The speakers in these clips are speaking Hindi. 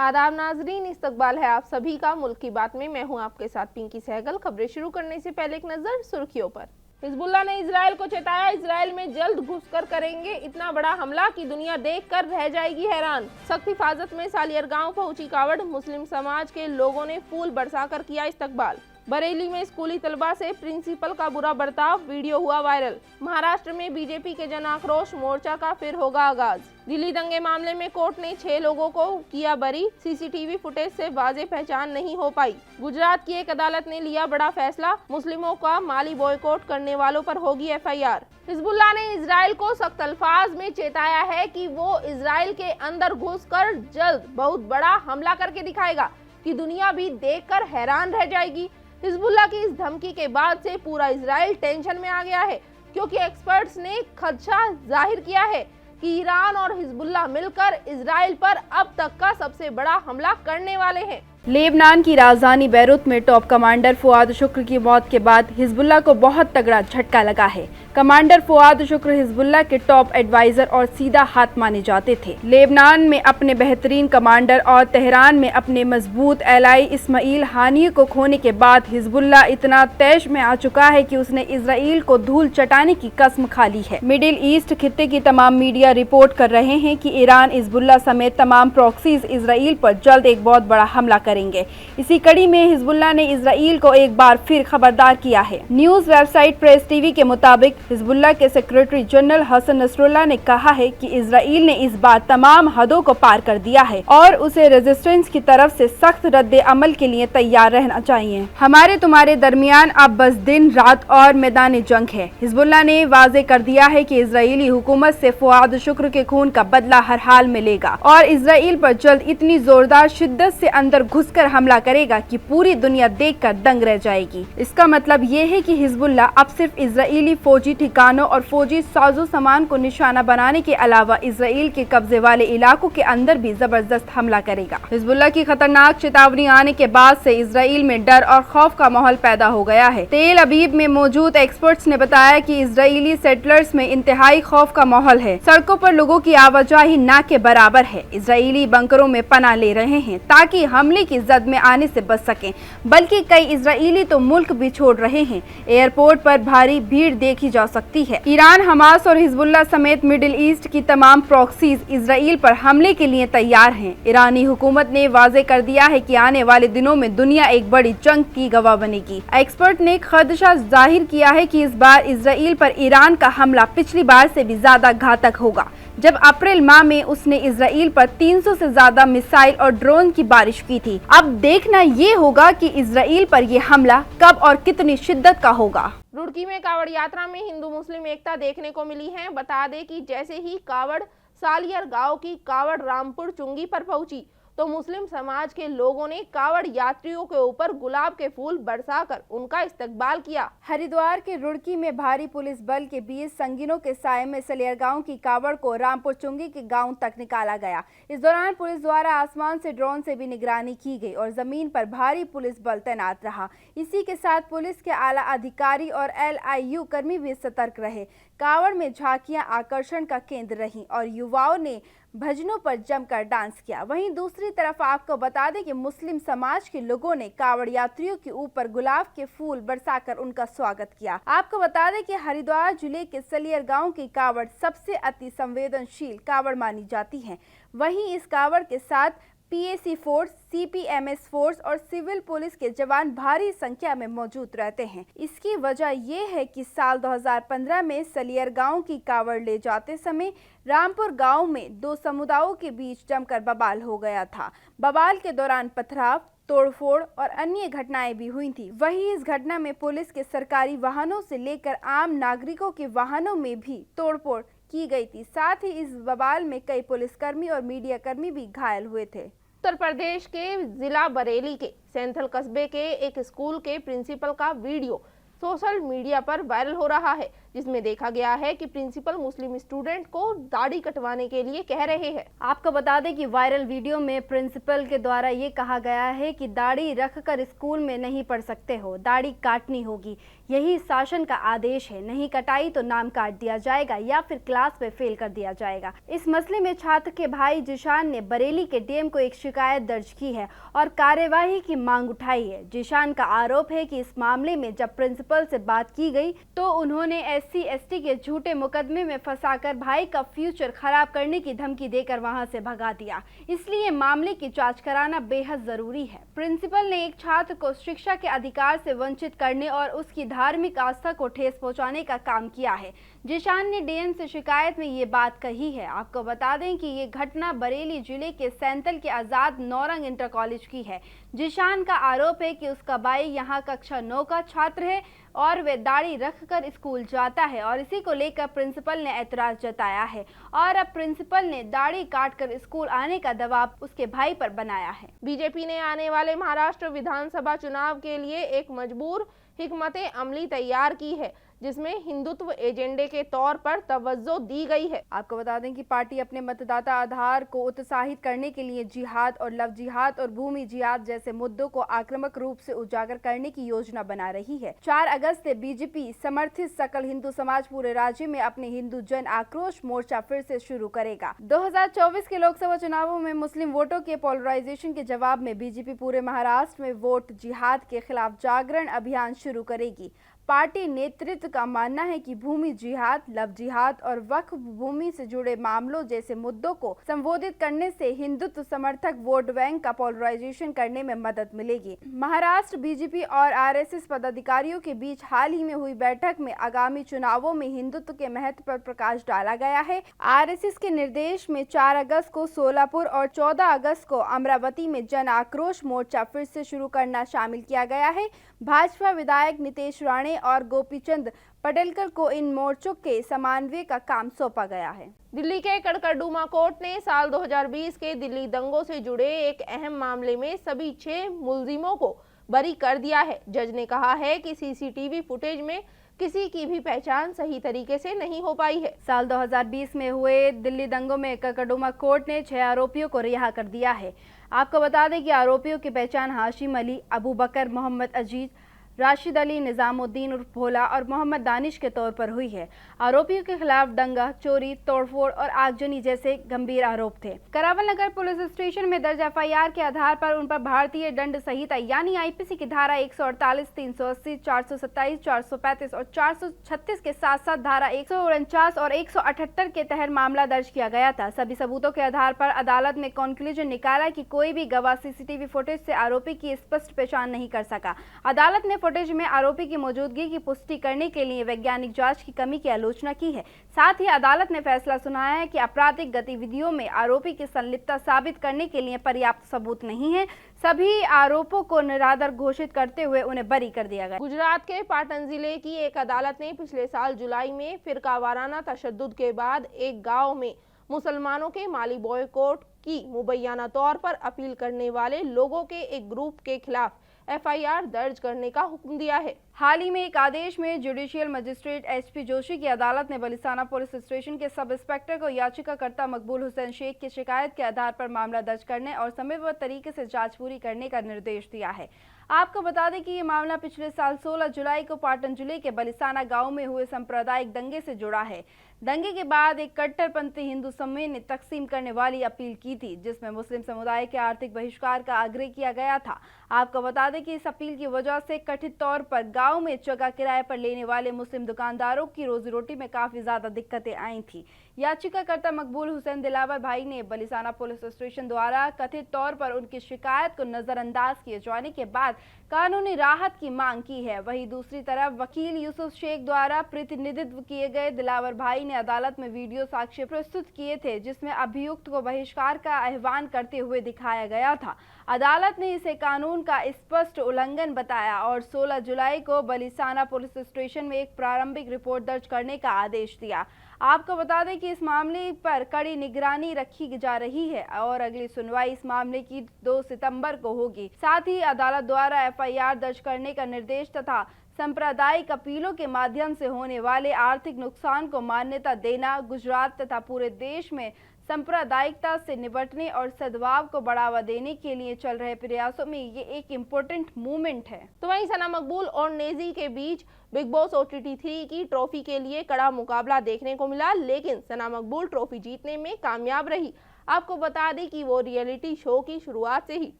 आदाब नाजरीन, इस्तकबाल है आप सभी का मुल्क की बात में। मैं हूं आपके साथ पिंकी सहगल। खबरें शुरू करने से पहले एक नजर सुर्खियों पर। हिजबुल्लाह ने इजराइल को चेताया, इजराइल में जल्द घुसकर करेंगे इतना बड़ा हमला कि दुनिया देखकर रह जाएगी हैरान। सख्त हिफाजत में सालियर गांव पहुंची कावड़, मुस्लिम समाज के लोगों ने फूल बरसाकर किया इस्तकबाल। बरेली में स्कूली तलबा से प्रिंसिपल का बुरा बर्ताव, वीडियो हुआ वायरल। महाराष्ट्र में बीजेपी के जन आक्रोश मोर्चा का फिर होगा आगाज। दिल्ली दंगे मामले में कोर्ट ने 6 लोगों को किया बरी, सीसीटीवी फुटेज से वाज़ेह पहचान नहीं हो पाई। गुजरात की एक अदालत ने लिया बड़ा फैसला, मुस्लिमों का माली बॉयकॉट करने वालों पर होगी एफआईआर। हिजबुल्लाह ने इजराइल को सख्त अल्फाज में चेताया है कि वो इजराइल के अंदर घुसकर जल्द बहुत बड़ा हमला करके दिखाएगा कि दुनिया भी देखकर हैरान रह जाएगी। हिजबुल्लाह की इस धमकी के बाद से पूरा इजराइल टेंशन में आ गया है, क्योंकि एक्सपर्ट्स ने खदशा जाहिर किया है कि ईरान और हिजबुल्लाह मिलकर इजराइल पर अब तक का सबसे बड़ा हमला करने वाले हैं। लेबनान की राजधानी बैरूत में टॉप कमांडर फुआद शुक्र की मौत के बाद हिजबुल्लाह को बहुत तगड़ा झटका लगा है। कमांडर फुआद शुक्र हिजबुल्लाह के टॉप एडवाइजर और सीधा हाथ माने जाते थे। लेबनान में अपने बेहतरीन कमांडर और तेहरान में अपने मजबूत एलाई इस्माइल हानिये को खोने के बाद हिजबुल्लाह इतना तैश में आ चुका है कि उसने इजराइल को धूल चटाने की कसम खा ली है। मिडिल ईस्ट खित्ते की तमाम मीडिया रिपोर्ट कर रहे हैं कि ईरान, हिजबुल्लाह समेत तमाम प्रॉक्सीज इजराइल पर जल्द एक बहुत बड़ा हमला करेंगे। इसी कड़ी में हिजबुल्लाह ने इजराइल को एक बार फिर खबरदार किया है। न्यूज वेबसाइट प्रेस टीवी के मुताबिक हिजबुल्लाह के सेक्रेटरी जनरल हसन नसरुल्लाह ने कहा है कि इजराइल ने इस बार तमाम हदों को पार कर दिया है और उसे रेजिस्टेंस की तरफ से सख्त रद्द अमल के लिए तैयार रहना चाहिए। हमारे तुम्हारे दरमियान अब बस दिन रात और मैदान जंग है। हिजबुल्लाह ने वाजे कर दिया है कि इजरायली हुकूमत से फुआद शुक्र के खून का बदला हर हाल में लेगा और इजराइल पर जल्द इतनी जोरदार शिद्दत से अंदर घुसकर हमला करेगा कि पूरी दुनिया देखकर दंग रह जाएगी। इसका मतलब ये है कि हिजबुल्लाह अब सिर्फ इजरायली फौजी ठिकानों और फौजी साजो सामान को निशाना बनाने के अलावा इजराइल के कब्जे वाले इलाकों के अंदर भी जबरदस्त हमला करेगा। हिजबुल्लाह की खतरनाक चेतावनी आने के बाद से इजराइल में डर और खौफ का माहौल पैदा हो गया है। तेल अबीब में मौजूद एक्सपर्ट्स ने बताया कि इजरायली सेटलर्स में इंतहाई खौफ का माहौल है। सड़कों पर लोगों की आवाजाही ना के बराबर है। इजरायली बंकरों में पनाह ले रहे हैं ताकि हमले की जद में आने से बच सकें, बल्कि कई इजरायली तो मुल्क भी छोड़ रहे हैं। एयरपोर्ट पर भारी भीड़ देखी जा सकती है। ईरान, हमास और हिजबुल्लाह समेत मिडिल ईस्ट की तमाम प्रॉक्सीज इजराइल पर हमले के लिए तैयार हैं। ईरानी हुकूमत ने वाजे कर दिया है कि आने वाले दिनों में दुनिया एक बड़ी जंग की गवाह बनेगी। एक्सपर्ट ने खदशा जाहिर किया है कि इस बार इजराइल पर ईरान का हमला पिछली बार से भी ज्यादा घातक होगा, जब अप्रैल माह में उसने इजराइल पर 300 से ज्यादा मिसाइल और ड्रोन की बारिश की थी। अब देखना ये होगा कि इजराइल पर यह हमला कब और कितनी शिद्दत का होगा। रुड़की में कावड़ यात्रा में हिंदू मुस्लिम एकता देखने को मिली है। बता दें कि जैसे ही कावड़ सालियर गांव की कावड़ रामपुर चुंगी पर पहुंची तो मुस्लिम समाज के लोगों ने कावड़ यात्रियों के ऊपर गुलाब के फूल बरसाकर उनका इस्तकबाल किया। हरिद्वार के रुड़की में भारी पुलिस बल के 20 संगीनों के साये में सलियर गांव की कावड़ को रामपुर चुंगी के गांव तक निकाला गया। इस दौरान पुलिस द्वारा आसमान से ड्रोन से भी निगरानी की गई और जमीन पर भारी पुलिस बल तैनात रहा। इसी के साथ पुलिस के आला अधिकारी और LIU कर्मी भी सतर्क रहे। कावड़ में झांकियां आकर्षण का केंद्र रहीं और युवाओं ने भजनों पर जमकर डांस किया। वहीं दूसरी तरफ आपको बता दें कि मुस्लिम समाज के लोगों ने कावड़ यात्रियों के ऊपर गुलाब के फूल बरसाकर उनका स्वागत किया। आपको बता दें कि हरिद्वार जिले के सलियर गांव की कावड़ सबसे अति संवेदनशील कावड़ मानी जाती है। वहीं इस कावड़ के साथ PAC फोर्स, CPMS फोर्स और सिविल पुलिस के जवान भारी संख्या में मौजूद रहते हैं। इसकी वजह यह है कि साल 2015 में सलियर गांव की कावड़ ले जाते समय रामपुर गांव में 2 समुदायों के बीच जमकर बवाल हो गया था। बवाल के दौरान पथराव, तोड़फोड़ और अन्य घटनाएं भी हुई थी। वहीं इस घटना में पुलिस के सरकारी वाहनों से लेकर आम नागरिकों के वाहनों में भी तोड़फोड़ की गई थी। साथ ही इस बवाल में कई पुलिसकर्मी और मीडिया कर्मी भी घायल हुए थे। उत्तर प्रदेश के जिला बरेली के सेंथल कस्बे के एक स्कूल के प्रिंसिपल का वीडियो सोशल मीडिया पर वायरल हो रहा है, जिसमें देखा गया है कि प्रिंसिपल मुस्लिम स्टूडेंट को दाढ़ी कटवाने के लिए कह रहे हैं। आपको बता दें कि वायरल वीडियो में प्रिंसिपल के द्वारा ये कहा गया है कि दाढ़ी रखकर स्कूल में नहीं पढ़ सकते हो, दाढ़ी काटनी होगी, यही शासन का आदेश है, नहीं कटाई तो नाम काट दिया जाएगा या फिर क्लास में फेल कर दिया जाएगा। इस मसले में छात्र के भाई जिशान ने बरेली के डीएम को एक शिकायत दर्ज की है और कार्यवाही की मांग उठाई है। जिशान का आरोप है कि इस मामले में जब प्रिंसिपल से बात की गई तो उन्होंने SC/ST के झूठे मुकदमे में फंसाकर भाई का फ्यूचर खराब करने की धमकी देकर वहां से भगा दिया, इसलिए मामले की जांच कराना बेहद जरूरी है। प्रिंसिपल ने एक छात्र को शिक्षा के अधिकार से वंचित करने और उसकी धार्मिक आस्था को ठेस पहुंचाने का काम किया है। जिशान ने डीएम से शिकायत में ये बात कही है। आपको बता दें कि ये घटना बरेली जिले के सैंतल के आजाद नौरंग इंटर कॉलेज की है। जिशान का आरोप है कि उसका भाई यहाँ कक्षा 9 का छात्र है और वे दाढ़ी रखकर स्कूल जाता है और इसी को लेकर प्रिंसिपल ने ऐतराज जताया है और अब प्रिंसिपल ने दाढ़ी काटकर स्कूल आने का दबाव उसके भाई पर बनाया है। बीजेपी ने आने वाले महाराष्ट्र विधानसभा चुनाव के लिए एक मजबूर हिकमत अमली तैयार की है, जिसमें हिंदुत्व एजेंडे के तौर पर तवज्जो दी गई है। आपको बता दें कि पार्टी अपने मतदाता आधार को उत्साहित करने के लिए जिहाद और लव जिहाद और भूमि जिहाद जैसे मुद्दों को आक्रामक रूप से उजागर करने की योजना बना रही है। 4 अगस्त से बीजेपी समर्थित सकल हिंदू समाज पूरे राज्य में अपने हिंदू जन आक्रोश मोर्चा फिर से शुरू करेगा। 2024 के लोकसभा चुनावों में मुस्लिम वोटों के पोलराइजेशन के जवाब में बीजेपी पूरे महाराष्ट्र में वोट जिहाद के खिलाफ जागरण अभियान शुरू करेगी। पार्टी नेतृत्व का मानना है कि भूमि जिहाद, लव जिहाद और वक्फ भूमि से जुड़े मामलों जैसे मुद्दों को संबोधित करने से हिंदुत्व समर्थक वोट बैंक का पोलराइजेशन करने में मदद मिलेगी। महाराष्ट्र बीजेपी और आरएसएस पदाधिकारियों के बीच हाल ही में हुई बैठक में आगामी चुनावों में हिंदुत्व के महत्व पर प्रकाश डाला गया है। आरएसएस के निर्देश में 4 अगस्त को सोलापुर और 14 अगस्त को अमरावती में जन आक्रोश मोर्चा फिर से शुरू करना शामिल किया गया है। भाजपा विधायक नितेश राणे और गोपीचंद पटेलकर को इन मोर्चों के समन्वय का काम सौंपा गया है। दिल्ली के कड़कड़डूमा कोर्ट ने साल 2020 के दिल्ली दंगों से जुड़े एक अहम मामले में सभी 6 मुलजिमों को बरी कर दिया है। जज ने कहा है कि सीसीटीवी फुटेज में किसी की भी पहचान सही तरीके से नहीं हो पाई है। साल 2020 में हुए दिल्ली दंगों में कड़कड़डूमा कोर्ट ने 6 आरोपियों को रिहा कर दिया है। आपको बता दें कि आरोपियों की पहचान हाशिम अली, अबू बकर, मोहम्मद अजीज, राशिद अली, निजामुद्दीन उर्फ भोला और मोहम्मद दानिश के तौर पर हुई है। आरोपियों के खिलाफ दंगा, चोरी, तोड़फोड़ और आगजनी जैसे गंभीर आरोप थे। करावल नगर पुलिस स्टेशन में दर्ज FIR के आधार पर उन पर भारतीय दंड संहिता यानी IPC की धारा 148, 380, 427, 435 और 436 के साथ साथ धारा 149 और 178 के तहत मामला दर्ज किया गया था। सभी सबूतों के आधार पर अदालत ने कंक्लूजन निकाला कि कोई भी गवाह CCTV फुटेज से आरोपी की स्पष्ट पहचान नहीं कर सका। अदालत ने फुटेज में आरोपी की मौजूदगी की पुष्टि करने के लिए वैज्ञानिक जांच की कमी की आलोचना की है। साथ ही अदालत ने फैसला सुनाया है कि आपराधिक गतिविधियों में आरोपी की संलिप्तता साबित करने के लिए पर्याप्त सबूत नहीं है। सभी आरोपों को निराधार घोषित करते हुए उन्हें बरी कर दिया गया। गुजरात के पाटन जिले की एक अदालत ने पिछले साल जुलाई में फिरकावाराना तशद्दुद के बाद एक गाँव में मुसलमानों के माली बॉयकॉट की मुबैयाना तौर पर अपील करने वाले लोगों के एक ग्रुप के खिलाफ FIR दर्ज करने का हुक्म दिया है। हाल ही में एक आदेश में जुडिशियल मजिस्ट्रेट SP जोशी की अदालत ने बलिसाना पुलिस स्टेशन के सब इंस्पेक्टर को याचिकाकर्ता मकबूल हुसैन शेख की शिकायत के आधार पर मामला दर्ज करने और समयबद्ध तरीके से जांच पूरी करने का निर्देश दिया है। आपको बता दें कि ये मामला पिछले साल 16 जुलाई को पाटन जिले के बलिसाना गांव में हुए सांप्रदायिक दंगे से जुड़ा है। दंगे के बाद एक कट्टरपंथी हिंदू समूह ने तकसीम करने वाली अपील की थी, जिसमें मुस्लिम समुदाय के आर्थिक बहिष्कार का आग्रह किया गया था। आपको बता दें कि इस अपील की वजह से कथित तौर पर गांव में जगह किराए पर लेने वाले मुस्लिम दुकानदारों की रोजी रोटी में काफी ज्यादा दिक्कतें आई थी। याचिकाकर्ता मकबूल हुसैन दिलावर भाई ने बलिसाना पुलिस स्टेशन द्वारा कथित तौर पर उनकी शिकायत को नजरअंदाज किए जाने के बाद कानूनी राहत की मांग की है। वहीं दूसरी तरफ वकील यूसुफ शेख द्वारा प्रतिनिधित्व किए गए दिलावर भाई ने अदालत में वीडियो साक्ष्य प्रस्तुत किए थे, जिसमें अभियुक्त को बहिष्कार का आह्वान करते हुए दिखाया गया था। अदालत ने इसे कानून का स्पष्ट उल्लंघन बताया और 16 जुलाई को बलिसाना पुलिस स्टेशन में एक प्रारंभिक रिपोर्ट दर्ज करने का आदेश दिया। आपको बता दें कि इस मामले पर कड़ी निगरानी रखी जा रही है और अगली सुनवाई इस मामले की 2 सितंबर को होगी। साथ ही अदालत द्वारा FIR दर्ज करने का निर्देश तथा सांप्रदायिक अपीलों के माध्यम से होने वाले आर्थिक नुकसान को मान्यता देना गुजरात तथा पूरे देश में सांप्रदायिकता से निपटने और सद्भाव को बढ़ावा देने के लिए चल रहे प्रयासों में ये एक इम्पोर्टेंट मूवमेंट है। तो वहीं सना मकबूल और नेजी के बीच बिग बॉस OTT 3 की ट्रॉफी के लिए कड़ा मुकाबला देखने को मिला, लेकिन सना मकबूल ट्रॉफी जीतने में कामयाब रही। आपको बता दें कि वो रियलिटी शो की शुरुआत से ही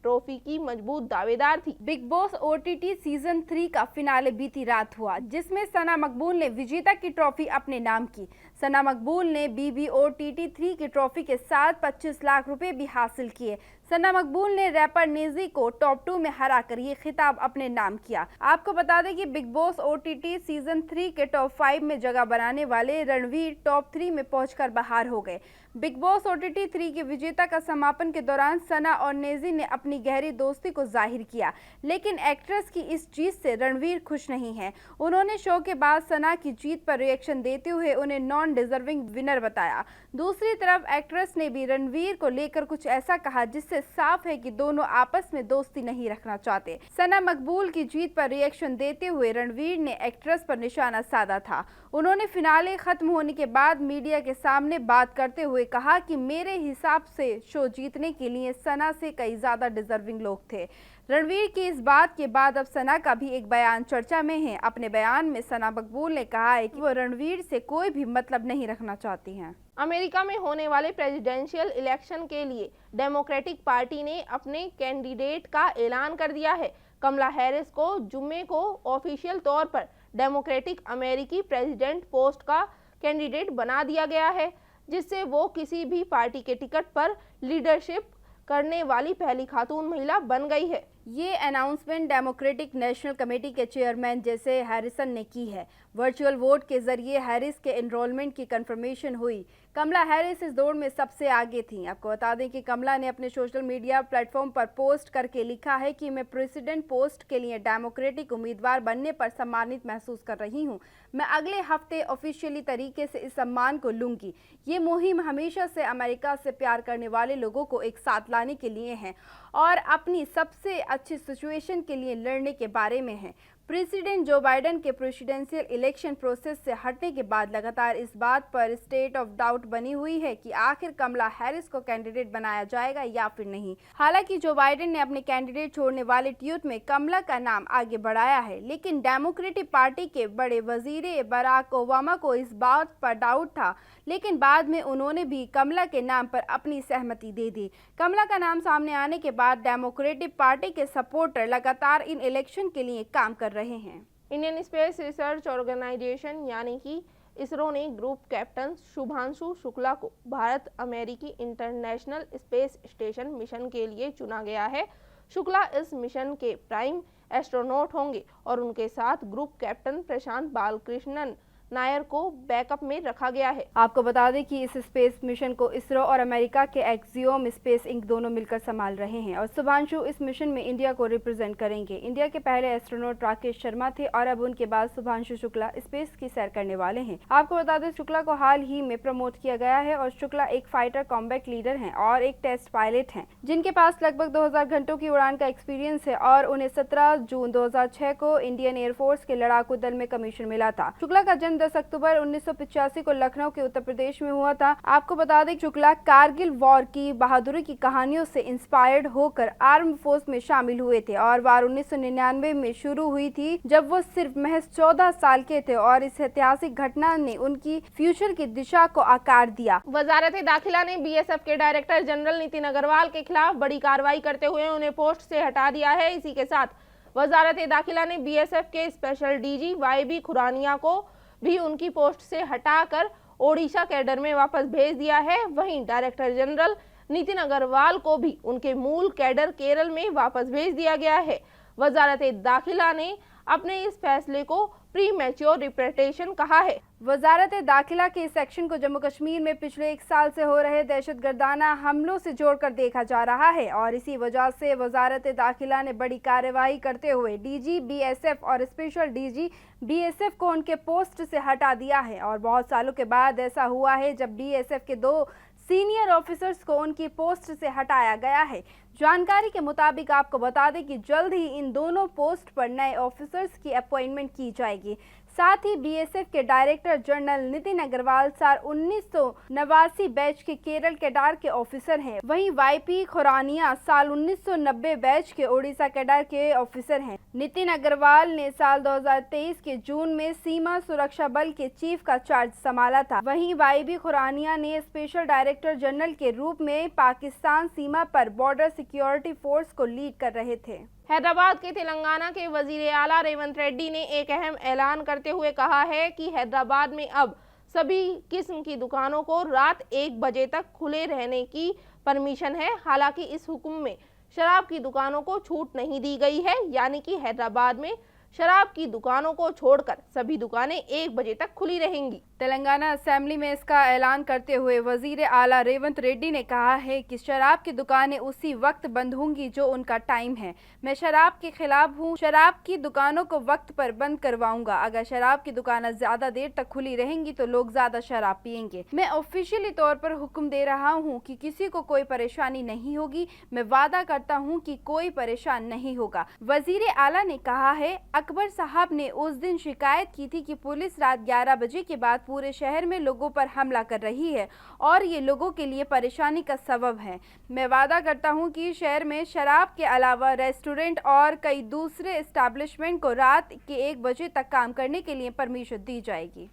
ट्रॉफी की मजबूत दावेदार थी। बिग बॉस OTT सीजन 3 का फिनाले बीती रात हुआ, जिसमें सना मकबूल ने विजेता की ट्रॉफी अपने नाम की। सना मकबूल ने BBOTT 3 की ट्रॉफी के साथ 25 लाख रुपए भी हासिल किए। सना मकबूल ने रैपर नेजी को टॉप 2 में हराकर ये खिताब अपने नाम किया। आपको बता दें कि बिग बॉस OTT सीजन 3 के टॉप 5 में जगह बनाने वाले रणवीर टॉप 3 में पहुंचकर बाहर हो गए। बिग बॉस OTT 3 के विजेता का समापन के दौरान सना और नेजी ने अपनी गहरी दोस्ती को जाहिर किया, लेकिन एक्ट्रेस की इस जीत से रणवीर खुश नहीं है। उन्होंने शो के बाद सना की जीत पर रिएक्शन देते हुए उन्हें नॉन डिजर्विंग विनर बताया। दूसरी तरफ एक्ट्रेस ने भी रणवीर को लेकर कुछ ऐसा कहा जिससे साफ है कि दोनों आपस में दोस्ती नहीं रखना चाहते। सना मकबूल की जीत पर रिएक्शन देते हुए रणवीर ने एक्ट्रेस पर निशाना साधा था। उन्होंने फिनाले खत्म होने के बाद मीडिया के सामने बात करते हुए कहा कि मेरे हिसाब से शो जीतने के लिए सना से कई ज्यादा डिजर्विंग लोग थे। रणवीर की इस बात के बाद अब सना का भी एक बयान चर्चा में है। अपने बयान में सना मकबूल ने कहा है कि वो रणवीर से कोई भी मतलब नहीं रखना चाहती हैं। अमेरिका में होने वाले प्रेसिडेंशियल इलेक्शन के लिए डेमोक्रेटिक पार्टी ने अपने कैंडिडेट का ऐलान कर दिया है। कमला हैरिस को जुम्मे को ऑफिशियल तौर पर डेमोक्रेटिक अमेरिकी प्रेसिडेंट पोस्ट का कैंडिडेट बना दिया गया है, जिससे वो किसी भी पार्टी के टिकट पर लीडरशिप करने वाली पहली खातून महिला बन गई है। ये अनाउंसमेंट डेमोक्रेटिक नेशनल कमेटी के चेयरमैन जैसे हैरिसन ने की है। वर्चुअल वोट के जरिए हैरिस के एनरोलमेंट की कंफर्मेशन हुई। कमला हैरिस इस दौड़ में सबसे आगे थी। आपको बता दें कि कमला ने अपने सोशल मीडिया प्लेटफॉर्म पर पोस्ट करके लिखा है कि मैं प्रेसिडेंट पोस्ट के लिए डेमोक्रेटिक उम्मीदवार बनने पर सम्मानित महसूस कर रही हूं। मैं अगले हफ्ते ऑफिशियली तरीके से इस सम्मान को लूंगी। ये मुहिम हमेशा से अमेरिका से प्यार करने वाले लोगों को एक साथ लाने के लिए है और अपनी सबसे अच्छी सिचुएशन के लिए लड़ने के बारे में है। प्रेसिडेंट जो बाइडेन के प्रेसिडेंशियल इलेक्शन प्रोसेस से हटने के बाद लगातार इस बात पर स्टेट ऑफ डाउट बनी हुई है कि आखिर कमला हैरिस को कैंडिडेट बनाया जाएगा या फिर नहीं। हालांकि जो बाइडेन ने अपने कैंडिडेट छोड़ने वाले ट्वीट में कमला का नाम आगे बढ़ाया है, लेकिन डेमोक्रेटिक पार्टी के बड़े वजीर बराक ओबामा को इस बात पर डाउट था, लेकिन बाद में उन्होंने भी कमला के नाम पर अपनी सहमति दे दी। कमला का नाम सामने आने के बाद डेमोक्रेटिक पार्टी के सपोर्टर लगातार इन इलेक्शन के लिए काम कर रहे हैं। इंडियन स्पेस रिसर्च ऑर्गेनाइजेशन यानी कि इसरो ने ग्रुप कैप्टन शुभांशु शुक्ला को भारत अमेरिकी इंटरनेशनल स्पेस स्टेशन मिशन के लिए चुना गया है। शुक्ला इस मिशन के प्राइम एस्ट्रोनॉट होंगे और उनके साथ ग्रुप कैप्टन प्रशांत बालकृष्णन नायर को बैकअप में रखा गया है। आपको बता दें कि इस स्पेस मिशन को इसरो और अमेरिका के एक्सियोम स्पेस इंक दोनों मिलकर संभाल रहे हैं और शुभांशु इस मिशन में इंडिया को रिप्रेजेंट करेंगे। इंडिया के पहले एस्ट्रोनॉट राकेश शर्मा थे और अब उनके बाद शुभांशु शुक्ला स्पेस की सैर करने वाले हैं। आपको बता दें शुक्ला को हाल ही में प्रमोट किया गया है और शुक्ला एक फाइटर कॉम्बैट लीडर हैं और एक टेस्ट पायलट हैं, जिनके पास लगभग 2000 घंटों की उड़ान का एक्सपीरियंस है और उन्हें 17 जून 2006 को इंडियन एयरफोर्स के लड़ाकू दल में कमीशन मिला था। शुक्ला का जन्म 10 अक्टूबर 1985 को लखनऊ के उत्तर प्रदेश में हुआ था। आपको बता दें शुक्ला कारगिल वॉर की बहादुरी की कहानियों से इंस्पायर्ड होकर आर्म फोर्स में शामिल हुए थे और वार 1999 में शुरू हुई थी, जब वो सिर्फ महज 14 साल के थे और इस ऐतिहासिक घटना ने उनकी फ्यूचर की दिशा को आकार दिया। वजारत दाखिला ने BSF के डायरेक्टर जनरल नितिन अग्रवाल के खिलाफ बड़ी कार्रवाई करते हुए उन्हें पोस्ट से हटा दिया है। इसी के साथ वजारत दाखिला ने BSF के स्पेशल DG YB खुरानिया को भी उनकी पोस्ट से हटाकर ओडिशा कैडर में वापस भेज दिया है। वहीं डायरेक्टर जनरल नितिन अग्रवाल को भी उनके मूल कैडर केरल में वापस भेज दिया गया है। वजारत दाखिला ने अपने इस फैसले को प्री मैच्योर रिप्रेटेशन कहा है। वजारत दाखिला के इस सेक्शन को जम्मू कश्मीर में पिछले 1 साल से हो रहे दहशतगर्दाना हमलों से जोड़कर देखा जा रहा है और इसी वजह से वजारत दाखिला ने बड़ी कार्रवाई करते हुए DG BSF और स्पेशल DG BSF को उनके पोस्ट से हटा दिया है। और बहुत सालों के बाद ऐसा हुआ है जब BSF के 2 सीनियर ऑफिसर्स को उनकी पोस्ट से हटाया गया है। जानकारी के मुताबिक आपको बता दें कि जल्द ही इन दोनों पोस्ट पर नए ऑफिसर्स की अपॉइंटमेंट की जाएगी। साथ ही बीएसएफ के डायरेक्टर जनरल नितिन अग्रवाल साल 1989 बैच के केरल कैडर के ऑफिसर हैं। वहीं वाईपी खुरानिया साल 1990 बैच के ओडिशा कैडर के ऑफिसर हैं। नितिन अग्रवाल ने साल 2023 के जून में सीमा सुरक्षा बल के चीफ का चार्ज संभाला था। वहीं वाईपी खुरानिया ने स्पेशल डायरेक्टर जनरल के रूप में पाकिस्तान सीमा पर बॉर्डर सिक्योरिटी फोर्स को लीड कर रहे थे। हैदराबाद के तेलंगाना के वजीर आला रेवंत रेड्डी ने एक अहम ऐलान करते हुए कहा है कि हैदराबाद में अब सभी किस्म की दुकानों को रात 1 बजे तक खुले रहने की परमिशन है। हालांकि इस हुक्म में शराब की दुकानों को छूट नहीं दी गई है, यानी कि हैदराबाद में शराब की दुकानों को छोड़कर सभी दुकानें 1 बजे तक खुली रहेंगी। तेलंगाना असेंबली में इसका ऐलान करते हुए वजीर आला रेवंत रेड्डी ने कहा है कि शराब की दुकानें उसी वक्त बंद होंगी जो उनका टाइम है। मैं शराब के खिलाफ हूँ, शराब की दुकानों को वक्त पर बंद करवाऊंगा। अगर शराब की दुकानें ज्यादा देर तक खुली रहेंगी तो लोग ज्यादा शराब पियेंगे। मैं ऑफिशियली तौर पर हुक्म दे रहा हूँ कि किसी को कोई परेशानी नहीं होगी। मैं वादा करता हूँ कि कोई परेशान नहीं होगा। वजीर आला ने कहा है, अकबर साहब ने उस दिन शिकायत की थी कि पुलिस रात 11 बजे के बाद पूरे शहर में लोगों पर हमला कर रही है और ये लोगों के लिए परेशानी का सबब है। मैं वादा करता हूं कि शहर में शराब के अलावा रेस्टोरेंट और कई दूसरे एस्टैब्लिशमेंट को रात के 1 बजे तक काम करने के लिए परमिशन दी जाएगी।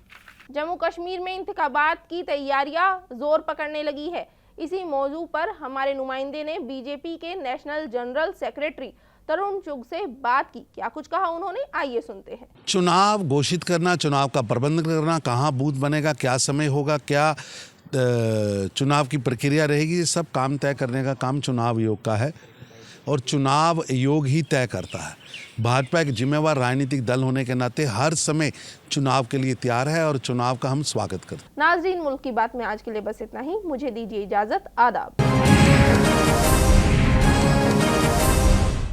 जम्मू कश्मीर में इंतखाबात की तैयारियां जोर पकड़ने लगी है। इसी मौजू पर हमारे नुमाइंदे ने बीजेपी के नेशनल जनरल सेक्रेटरी तरुण चुग से बात की। क्या कुछ कहा उन्होंने, आइए सुनते हैं। चुनाव घोषित करना, चुनाव का प्रबंध करना, कहाँ बूथ बनेगा, क्या समय होगा, क्या चुनाव की प्रक्रिया रहेगी, ये सब काम तय करने का काम चुनाव आयोग का है और चुनाव आयोग ही तय करता है। भाजपा एक जिम्मेवार राजनीतिक दल होने के नाते हर समय चुनाव के लिए तैयार है और चुनाव का हम स्वागत करते हैं। नाजरीन, मुल्क की बात में आज के लिए बस इतना ही। मुझे दीजिए इजाजत। आदाब।